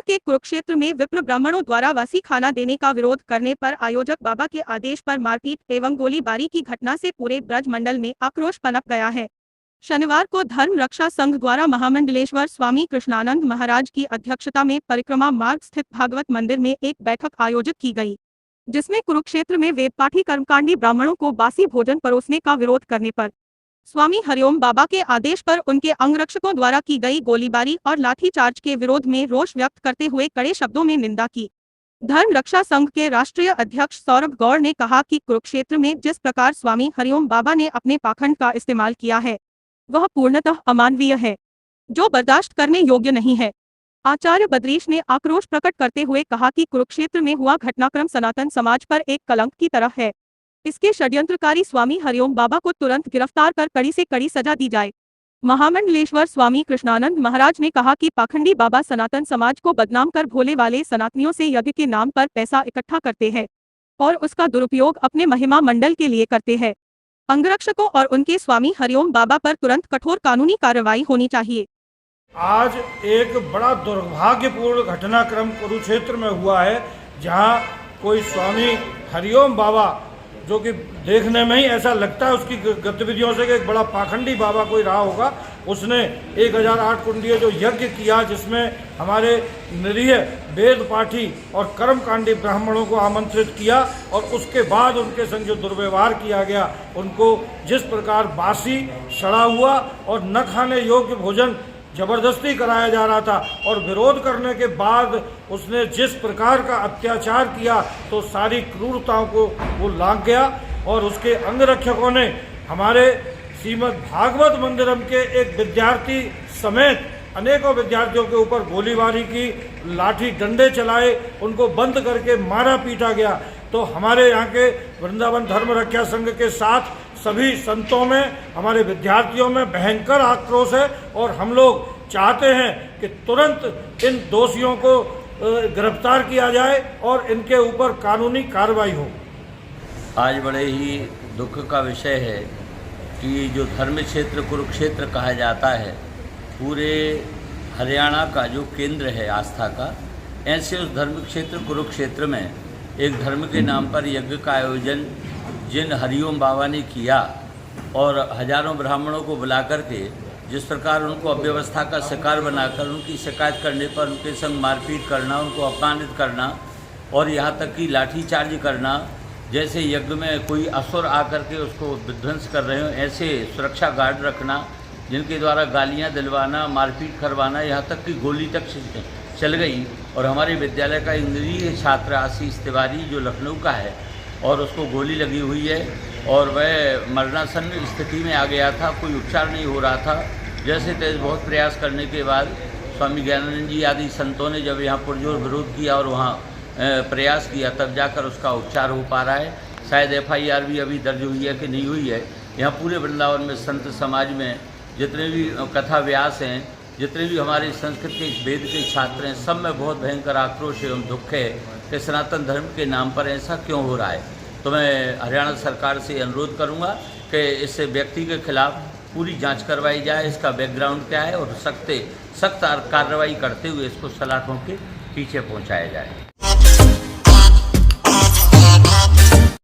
के कुरुक्षेत्र में विप्र ब्राह्मणों द्वारा वासी खाना देने का विरोध करने पर आयोजक बाबा के आदेश पर मारपीट एवं गोलीबारी की घटना से पूरे ब्रज मंडल में आक्रोश पनप गया है। शनिवार को धर्म रक्षा संघ द्वारा महामंडलेश्वर स्वामी कृष्णानंद महाराज की अध्यक्षता में परिक्रमा मार्ग स्थित भागवत मंदिर में एक बैठक आयोजित की गई, जिसमें कुरुक्षेत्र में वेदपाठी कर्मकांडी ब्राह्मणों को बासी भोजन परोसने का विरोध करने पर स्वामी हरिओम बाबा के आदेश पर उनके अंगरक्षकों द्वारा की गई गोलीबारी और लाठीचार्ज के विरोध में रोष व्यक्त करते हुए कड़े शब्दों में निंदा की। धर्म रक्षा संघ के राष्ट्रीय अध्यक्ष सौरभ गौड़ ने कहा कि कुरुक्षेत्र में जिस प्रकार स्वामी हरिओम बाबा ने अपने पाखंड का इस्तेमाल किया है, वह पूर्णतः अमानवीय है, जो बर्दाश्त करने योग्य नहीं है। आचार्य बद्रीश ने आक्रोश प्रकट करते हुए कहा कि कुरुक्षेत्र में हुआ घटनाक्रम सनातन समाज पर एक कलंक की तरह है। इसके षड्यंत्रकारी स्वामी हरिओम बाबा को तुरंत गिरफ्तार कर कड़ी से कड़ी सजा दी जाए। महामंडलेश्वर स्वामी कृष्णानंद महाराज ने कहा कि पाखंडी बाबा सनातन समाज को बदनाम कर भोले वाले सनातनियों से यज्ञ के नाम पर पैसा इकट्ठा करते हैं और उसका दुरुपयोग अपने महिमा मंडल के लिए करते हैं। अंगरक्षकों और उनके स्वामी हरिओम बाबा पर तुरंत कठोर कानूनी कार्रवाई होनी चाहिए। आज एक बड़ा दुर्भाग्यपूर्ण घटनाक्रम कुरुक्षेत्र में हुआ है, जहां कोई स्वामी हरिओम बाबा, जो कि देखने में ही ऐसा लगता है उसकी गतिविधियों से कि एक बड़ा पाखंडी बाबा कोई रहा होगा, उसने 1008 कुंडीय जो यज्ञ किया, जिसमें हमारे निरीह वेद पाठी और कर्मकांडी ब्राह्मणों को आमंत्रित किया और उसके बाद उनके संग जो दुर्व्यवहार किया गया, उनको जिस प्रकार बासी, सड़ा हुआ और न खाने योग्य भोजन जबरदस्ती कराया जा रहा था और विरोध करने के बाद उसने जिस प्रकार का अत्याचार किया, तो सारी क्रूरताओं को वो लांघ गया और उसके अंगरक्षकों ने हमारे श्रीमद् भागवत मंदिरम के एक विद्यार्थी समेत अनेकों विद्यार्थियों के ऊपर गोलीबारी की, लाठी डंडे चलाए, उनको बंद करके मारा पीटा गया। तो हमारे यहाँ के वृंदावन धर्म रक्षा संघ के साथ सभी संतों में, हमारे विद्यार्थियों में भयंकर आक्रोश है और हम लोग चाहते हैं कि तुरंत इन दोषियों को गिरफ्तार किया जाए और इनके ऊपर कानूनी कार्रवाई हो। आज बड़े ही दुख का विषय है कि जो धर्म क्षेत्र कुरुक्षेत्र कहा जाता है, पूरे हरियाणा का जो केंद्र है आस्था का, ऐसे उस धर्म क्षेत्र कुरुक्षेत्र में एक धर्म के नाम पर यज्ञ का आयोजन जिन हरिओम बाबा ने किया और हजारों ब्राह्मणों को बुला करके जिस प्रकार उनको अव्यवस्था का शिकार बनाकर उनकी शिकायत करने पर उनके संग मारपीट करना, उनको अपमानित करना और यहाँ तक कि लाठीचार्ज करना, जैसे यज्ञ में कोई असुर आकर के उसको विध्वंस कर रहे हो, ऐसे सुरक्षा गार्ड रखना, जिनके द्वारा गालियाँ दिलवाना, मारपीट करवाना, यहाँ तक कि गोली तक चल गई। और हमारे विद्यालय का इंग्लिश छात्र आशीष तिवारी जो लखनऊ का है और उसको गोली लगी हुई है और वह मरणासन्न स्थिति में आ गया था, कोई उपचार नहीं हो रहा था। जैसे तैसे बहुत प्रयास करने के बाद स्वामी ज्ञानानंद जी आदि संतों ने जब यहाँ पुरजोर विरोध किया और वहाँ प्रयास किया, तब जाकर उसका उपचार हो पा रहा है। शायद FIR भी अभी दर्ज हुई है कि नहीं हुई है। यहाँ पूरे वृंदावन में संत समाज में जितने भी कथा व्यास हैं, जितने भी हमारे संस्कृत के वेद के छात्र हैं, सब में बहुत भयंकर आक्रोश एवं दुख है कि सनातन धर्म के नाम पर ऐसा क्यों हो रहा है। तो मैं हरियाणा सरकार से अनुरोध करूंगा कि इस व्यक्ति के खिलाफ पूरी जांच करवाई जाए, इसका बैकग्राउंड क्या है और सख्त कार्रवाई करते हुए इसको सलाखों के पीछे पहुंचाया जाए।